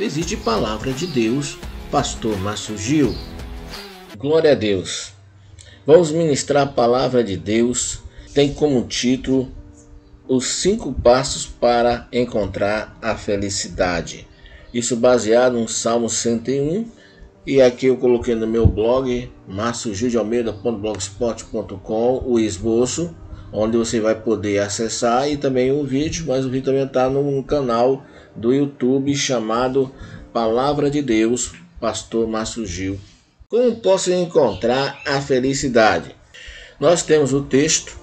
Visite Palavra de Deus, Pastor Márcio Gil. Glória a Deus. Vamos ministrar a Palavra de Deus. Tem como título os 5 passos para encontrar a felicidade. Isso baseado no Salmo 101. E aqui eu coloquei no meu blog, marciogildealmeida.blogspot.com, o esboço, onde você vai poder acessar, e também o vídeo, mas o vídeo também está no canal do YouTube chamado Palavra de Deus, Pastor Márcio Gil. Como posso encontrar a felicidade? Nós temos o texto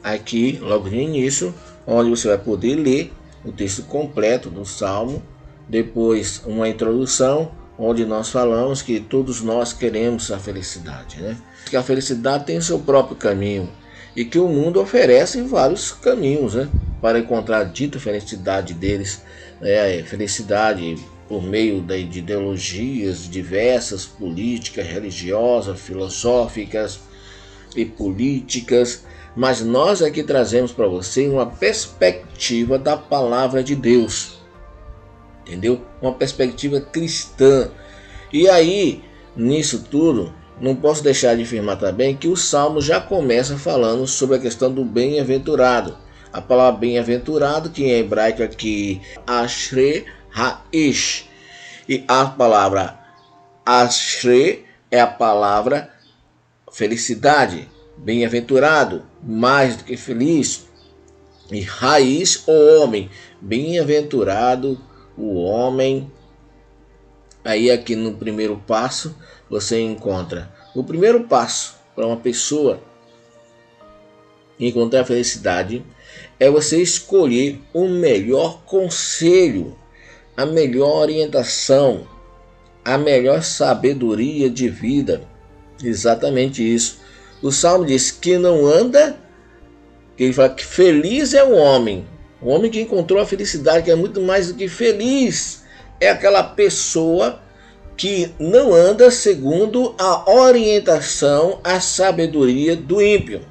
aqui, logo no início, onde você vai poder ler o texto completo do Salmo, depois uma introdução, onde nós falamos que todos nós queremos a felicidade, né? Que a felicidade tem seu próprio caminho e que o mundo oferece vários caminhos, né, para encontrar a dita felicidade deles, felicidade por meio de ideologias diversas, políticas, religiosas, filosóficas e políticas, mas nós aqui trazemos para você uma perspectiva da palavra de Deus. Entendeu? Uma perspectiva cristã. E aí, nisso tudo, não posso deixar de afirmar também que o Salmo já começa falando sobre a questão do bem-aventurado. A palavra bem-aventurado, que em hebraico aqui, Ashre Haish. E a palavra Ashre é a palavra felicidade, bem-aventurado, mais do que feliz. E Raiz, o homem, bem-aventurado o homem. Aí aqui no primeiro passo você encontra o primeiro passo para uma pessoa encontrar a felicidade é você escolher o melhor conselho, a melhor orientação, a melhor sabedoria de vida. Exatamente isso. O Salmo diz que não anda, que ele fala que feliz é o homem que encontrou a felicidade, que é muito mais do que feliz. É aquela pessoa que não anda segundo a orientação, a sabedoria do ímpio.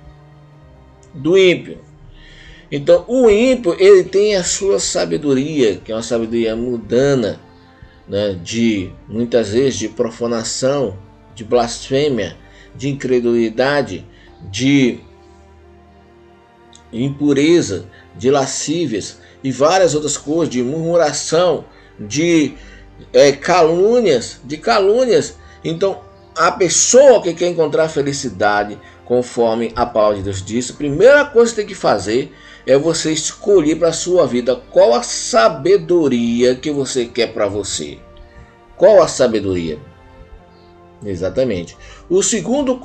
Então, o ímpio, ele tem a sua sabedoria, que é uma sabedoria mundana, né, de muitas vezes de profanação, de blasfêmia, de incredulidade, de impureza, de lascívias e várias outras coisas, de murmuração, de calúnias. Então, a pessoa que quer encontrar felicidade, conforme a palavra de Deus diz, a primeira coisa que tem que fazer é você escolher para a sua vida qual a sabedoria que você quer para você. Qual a sabedoria? Exatamente. O segundo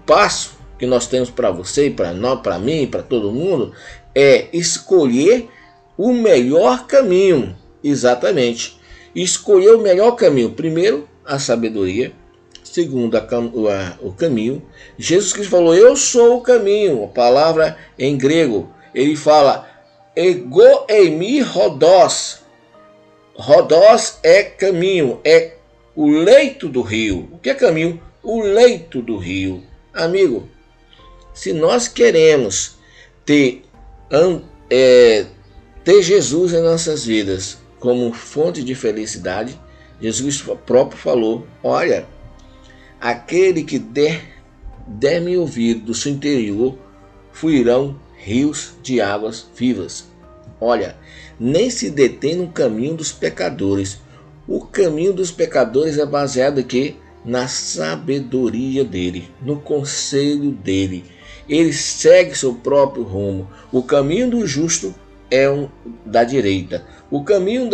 passo que nós temos para você, para mim, para todo mundo, é escolher o melhor caminho. Exatamente. Escolher o melhor caminho. Primeiro, a sabedoria. Segundo, o caminho. Jesus Cristo falou, eu sou o caminho. A palavra em grego, ele fala, ego eimi hodos. Hodos é caminho, é o leito do rio. O que é caminho? O leito do rio. Amigo, se nós queremos ter Jesus em nossas vidas como fonte de felicidade, Jesus próprio falou, olha, aquele que der-me ouvido do seu interior, fluirão rios de águas vivas. Olha, nem se detém no caminho dos pecadores. O caminho dos pecadores é baseado aqui na sabedoria dele, no conselho dele. Ele segue seu próprio rumo. O caminho do justo é o da direita. O caminho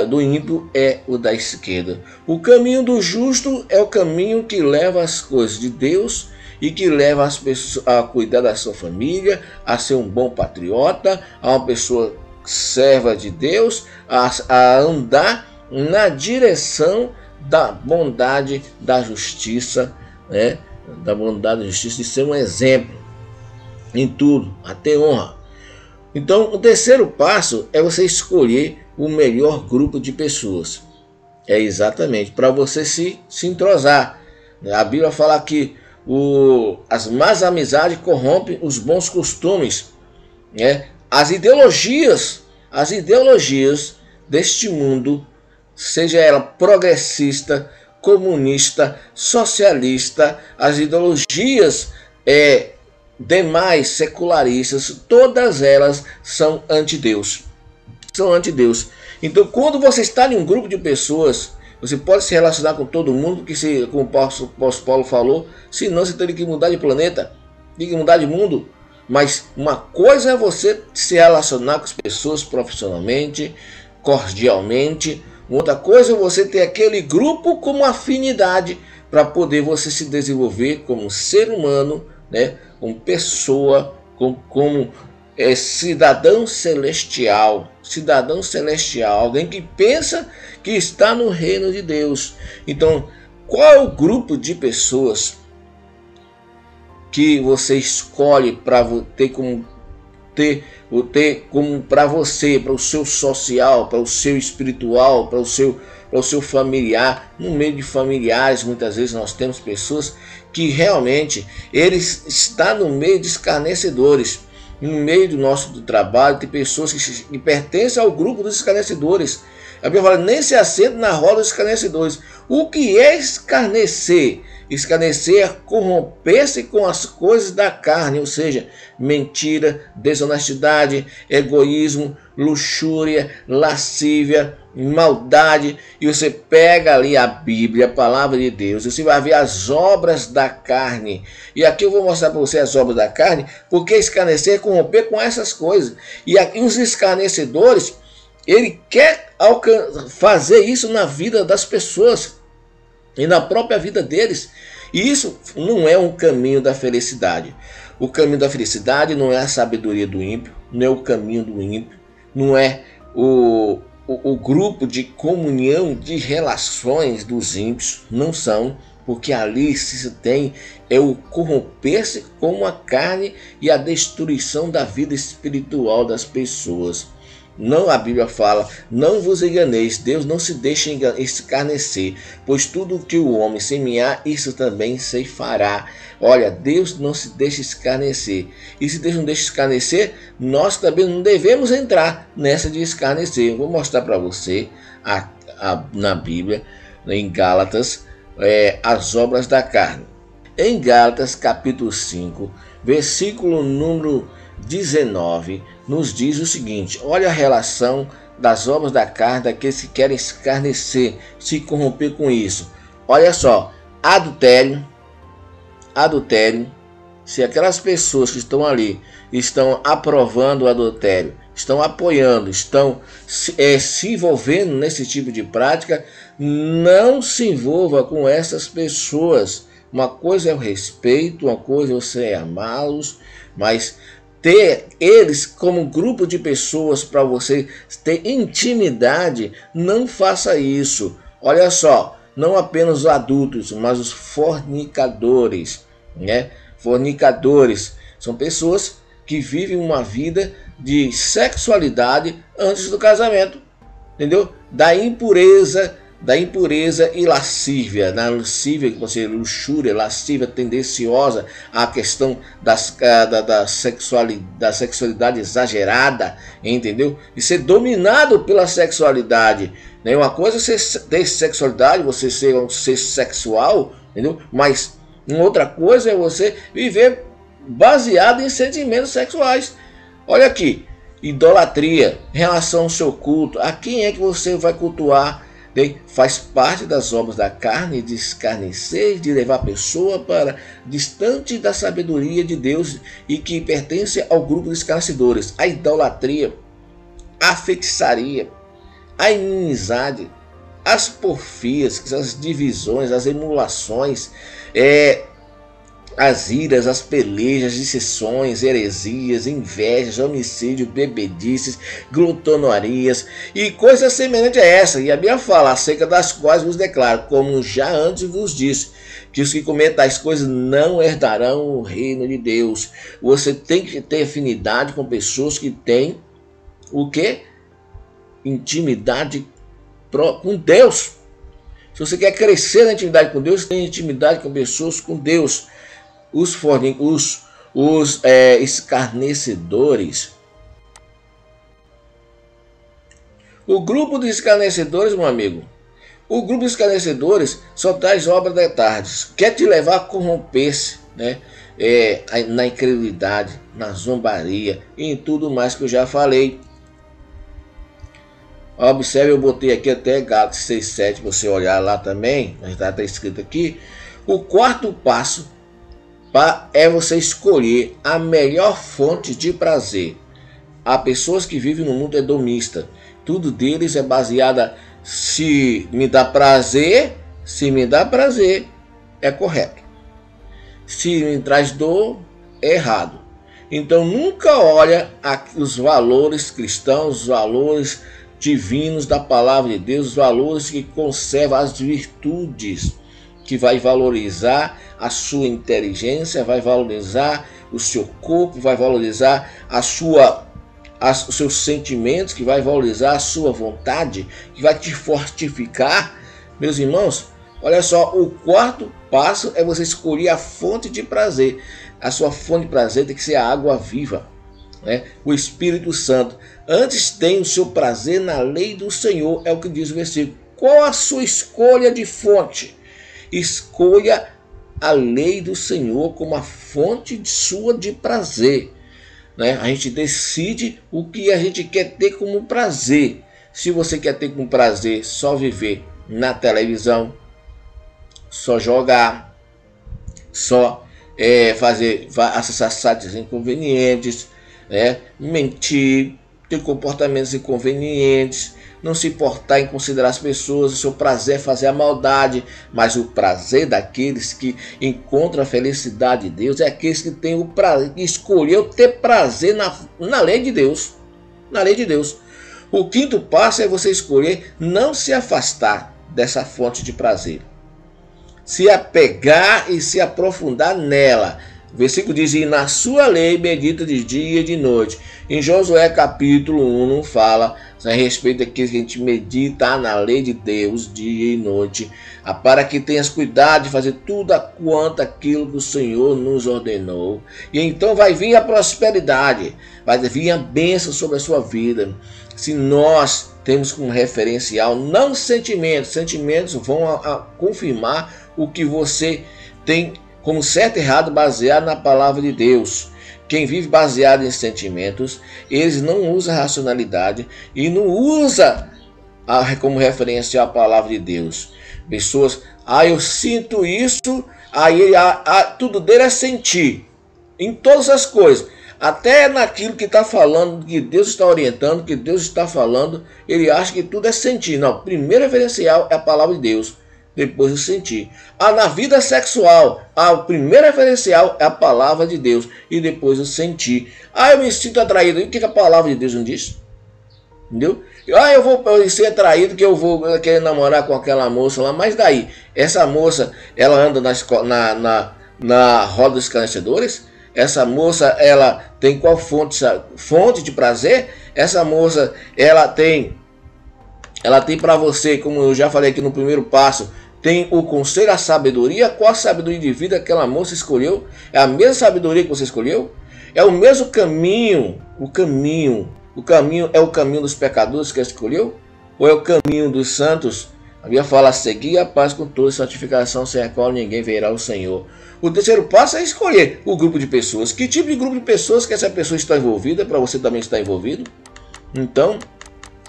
do ímpio é o da esquerda. O caminho do justo é o caminho que leva as coisas de Deus e que leva as pessoas a cuidar da sua família, a ser um bom patriota, a uma pessoa serva de Deus, a andar na direção da bondade, da justiça, né? Da bondade, da justiça, de ser um exemplo em tudo, até honra. Então, o terceiro passo é você escolher o melhor grupo de pessoas. É exatamente para você se entrosar. A Bíblia fala que as más amizades corrompem os bons costumes, né? As ideologias deste mundo, seja ela progressista, comunista, socialista, as ideologias demais secularistas, todas elas são anti-Deus. São anti-Deus. Então, quando você está em um grupo de pessoas, você pode se relacionar com todo mundo, que se, como o apóstolo Paulo falou, senão você teria que mudar de planeta, tem que mudar de mundo. Mas uma coisa é você se relacionar com as pessoas profissionalmente, cordialmente. Outra coisa é você ter aquele grupo como afinidade para poder você se desenvolver como ser humano, né? Como pessoa, como cidadão celestial. Cidadão celestial, alguém que pensa que está no reino de Deus. Então, qual é o grupo de pessoas que você escolhe para ter como para você, para o seu social, para o seu espiritual, para o seu familiar? No meio de familiares, muitas vezes nós temos pessoas que realmente eles estão no meio de escarnecedores. No meio do nosso trabalho tem pessoas que pertencem ao grupo dos escarnecedores. A Bíblia fala: nem se assenta na roda dos escarnecedores. O que é escarnecer? Escarnecer é corromper-se com as coisas da carne, ou seja, mentira, desonestidade, egoísmo, luxúria, lascívia, maldade. E você pega ali a Bíblia, a palavra de Deus, e você vai ver as obras da carne. E aqui eu vou mostrar para você as obras da carne, porque escarnecer é corromper com essas coisas. E aqui os escarnecedores, ele quer fazer isso na vida das pessoas e na própria vida deles. E isso não é um caminho da felicidade. O caminho da felicidade não é a sabedoria do ímpio, não é o caminho do ímpio, não é o grupo de comunhão de relações dos ímpios, não são, porque ali se tem o corromper-se com a carne e a destruição da vida espiritual das pessoas. Não, a Bíblia fala: não vos enganeis, Deus não se deixa escarnecer, pois tudo que o homem semear, isso também ceifará. Olha, Deus não se deixa escarnecer. E se Deus não deixa escarnecer, nós também não devemos entrar nessa de escarnecer. Eu vou mostrar para você na Bíblia, em Gálatas, as obras da carne. Em Gálatas capítulo 5, versículo número 19, nos diz o seguinte: olha a relação das obras da carne daqueles que querem escarnecer, se corromper com isso. Olha só: adultério, se aquelas pessoas que estão ali estão aprovando o adultério, estão apoiando, estão se envolvendo nesse tipo de prática, não se envolva com essas pessoas. Uma coisa é o respeito, uma coisa é você amá-los, mas ter eles como grupo de pessoas para você ter intimidade, não faça isso. Olha só, não apenas os adultos, mas os fornicadores, né? Fornicadores são pessoas que vivem uma vida de sexualidade antes do casamento, entendeu? Da impureza e lascívia, na lascívia, luxúria, lascívia, tendenciosa à questão da sexualidade exagerada, entendeu? E ser dominado pela sexualidade, né? Uma coisa é você ter sexualidade, você ser um ser sexual, entendeu? Mas uma outra coisa é você viver baseado em sentimentos sexuais. Olha aqui: idolatria, em relação ao seu culto, a quem é que você vai cultuar? Faz parte das obras da carne de escarnecer, de levar a pessoa para distante da sabedoria de Deus e que pertence ao grupo dos escarnecedores. A idolatria, a feitiçaria, a inimizade, as porfias, as divisões, as emulações, as iras, as pelejas, dissensões, heresias, invejas, homicídio, bebedices, glutonarias e coisas semelhantes a essa. E a Bíblia fala: acerca das quais vos declaro, como já antes vos disse, que os que cometem tais coisas não herdarão o reino de Deus. Você tem que ter afinidade com pessoas que têm o quê? Intimidade com Deus. Se você quer crescer na intimidade com Deus, tem intimidade com pessoas com Deus. Os escarnecedores, O grupo de escarnecedores, meu amigo, o grupo de escarnecedores só traz obra de tarde, quer te levar a corromper-se, né? Na incredulidade, na zombaria e em tudo mais que eu já falei. Observe, eu botei aqui até Gálatas 6:7, você olhar lá também, mas está escrito aqui. O quarto passo é você escolher a melhor fonte de prazer. Há pessoas que vivem no mundo hedonista, tudo deles é baseada se me dá prazer, é correto. Se me traz dor, é errado. Então nunca olha os valores cristãos, os valores divinos da palavra de Deus, os valores que conservam as virtudes, que vai valorizar a sua inteligência, vai valorizar o seu corpo, vai valorizar os seus sentimentos, que vai valorizar a sua vontade, que vai te fortificar. Meus irmãos, olha só, o quarto passo é você escolher a fonte de prazer. A sua fonte de prazer tem que ser a água viva, né? O Espírito Santo. Antes tem o seu prazer na lei do Senhor, é o que diz o versículo. Qual a sua escolha de fonte? Escolha a lei do Senhor como a fonte sua de prazer, né? A gente decide o que a gente quer ter como prazer. Se você quer ter como prazer só viver na televisão, só jogar, só acessar sites inconvenientes, né? Mentir, ter comportamentos inconvenientes, não se importar em considerar as pessoas, o seu prazer é fazer a maldade, mas o prazer daqueles que encontram a felicidade de Deus é aqueles que têm o prazer, que escolheu ter prazer na lei de Deus, na lei de Deus. O quinto passo é você escolher não se afastar dessa fonte de prazer, se apegar e se aprofundar nela. O versículo diz: e na sua lei medita de dia e de noite. Em Josué capítulo 1 não fala a respeito daquilo que a gente medita na lei de Deus dia e noite, para que tenhas cuidado de fazer tudo quanto aquilo que o Senhor nos ordenou. E então vai vir a prosperidade, vai vir a bênção sobre a sua vida. Se nós temos como referencial não sentimentos, sentimentos vão confirmar o que você tem como certo e errado baseado na palavra de Deus. Quem vive baseado em sentimentos, eles não usam racionalidade e não usa como referência a palavra de Deus. Pessoas, eu sinto isso, aí tudo dele é sentir, em todas as coisas, até naquilo que está falando, que Deus está orientando, que Deus está falando, ele acha que tudo é sentir. Não, o primeiro referencial é a palavra de Deus, depois o sentir. Na vida sexual, o primeiro referencial é a palavra de Deus e depois o sentir. Eu me sinto atraído. E o que a palavra de Deus não diz? Entendeu? Eu vou ser atraído, que eu vou querer namorar com aquela moça lá. Mas daí, essa moça, ela anda na roda dos escarnecedores? Essa moça, ela tem qual fonte de prazer? Essa moça, ela tem para você, como eu já falei aqui no primeiro passo, tem o conselho, a sabedoria. Qual a sabedoria de vida que aquela moça escolheu? É a mesma sabedoria que você escolheu? É o mesmo caminho? O caminho é o caminho dos pecadores que ela escolheu? Ou é o caminho dos santos? A Bíblia fala: seguir a paz com toda santificação, sem a qual ninguém verá o Senhor. O terceiro passo é escolher o grupo de pessoas. Que tipo de grupo de pessoas que essa pessoa está envolvida, para você também estar envolvido? Então,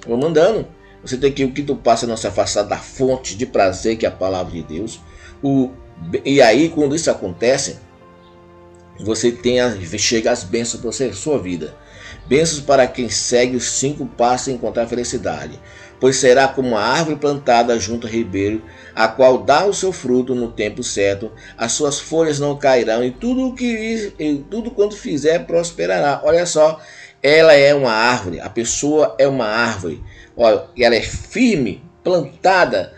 vamos andando. Você tem que, o quinto passo é não se afastar da fonte de prazer, que é a palavra de Deus. E aí, quando isso acontece, você chega às bênçãos para a sua vida. Bênçãos para quem segue os 5 passos e encontrar felicidade. Pois será como uma árvore plantada junto ao ribeiro, a qual dá o seu fruto no tempo certo, as suas folhas não cairão, e tudo quanto fizer prosperará. Olha só, ela é uma árvore, a pessoa é uma árvore. Olha, ela é firme, plantada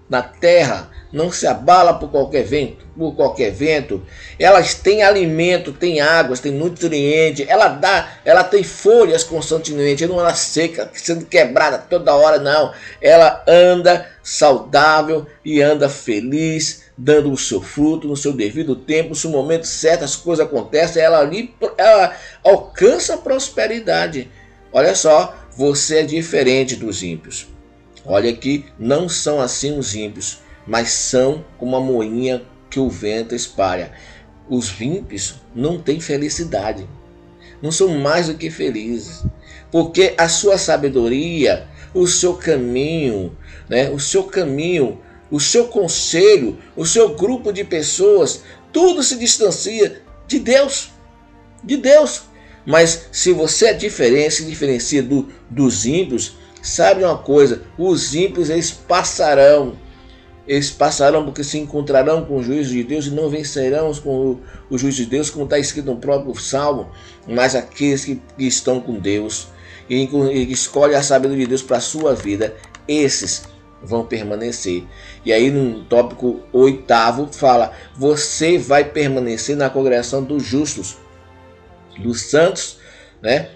na terra, não se abala por qualquer vento. Elas têm alimento, tem águas, tem nutriente, ela tem folhas constantemente, não anda seca, sendo quebrada toda hora, não. Ela anda saudável e anda feliz, dando o seu fruto no seu devido tempo, no momento certo as coisas acontecem, ela alcança a prosperidade. Olha só, você é diferente dos ímpios. Olha que não são assim os ímpios, mas são como a moinha que o vento espalha. Os ímpios não têm felicidade, não são mais do que felizes, porque a sua sabedoria, o seu caminho, o seu conselho, o seu grupo de pessoas, tudo se distancia de Deus. Mas se você é diferente, se diferencia dos ímpios, sabe uma coisa, os ímpios eles passarão porque se encontrarão com o juízo de Deus e não vencerão com o juízo de Deus, como está escrito no próprio Salmo. Mas aqueles que estão com Deus e escolhem a sabedoria de Deus para a sua vida, esses vão permanecer. E aí no tópico 8º fala, você vai permanecer na congregação dos justos, dos santos,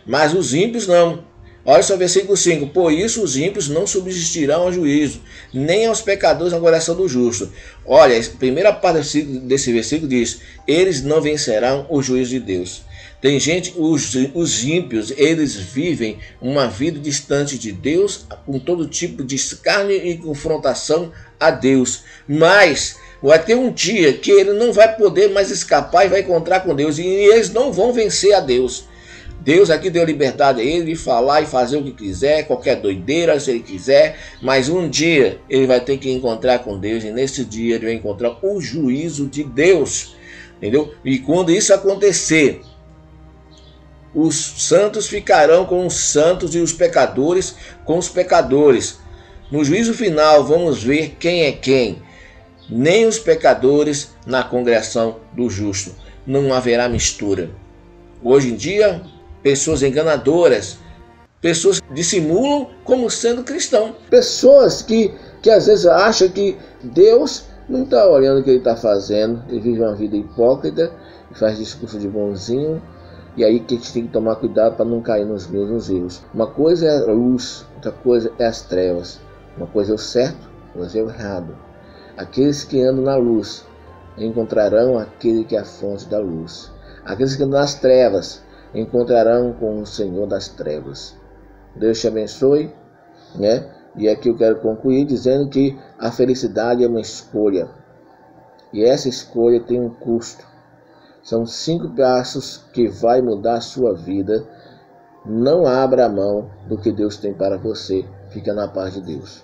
mas os ímpios não. Olha só o versículo 5. Por isso os ímpios não subsistirão ao juízo, nem aos pecadores na congregação do justo. Olha, a primeira parte desse versículo diz, eles não vencerão o juízo de Deus. Tem gente, os ímpios, eles vivem uma vida distante de Deus, com todo tipo de escárnio e confrontação a Deus. Mas vai ter um dia que ele não vai poder mais escapar e vai encontrar com Deus, e eles não vão vencer a Deus. Deus aqui deu liberdade a ele de falar e fazer o que quiser, qualquer doideira se ele quiser, mas um dia ele vai ter que encontrar com Deus, e nesse dia ele vai encontrar o juízo de Deus, entendeu? E quando isso acontecer, os santos ficarão com os santos e os pecadores com os pecadores. No juízo final vamos ver quem é quem. Nem os pecadores na congregação do justo. Não haverá mistura. Hoje em dia, pessoas enganadoras, pessoas que dissimulam como sendo cristão, pessoas que às vezes acham que Deus não está olhando o que ele está fazendo, ele vive uma vida hipócrita, faz discurso de bonzinho, e aí que a gente tem que tomar cuidado para não cair nos mesmos erros. Uma coisa é a luz, outra coisa é as trevas, uma coisa é o certo, outra é o errado. Aqueles que andam na luz encontrarão aquele que é a fonte da luz. Aqueles que andam nas trevas encontrarão com o Senhor das trevas. Deus te abençoe, E aqui eu quero concluir dizendo que a felicidade é uma escolha. E essa escolha tem um custo. São 5 passos que vai mudar a sua vida. Não abra mão do que Deus tem para você. Fica na paz de Deus.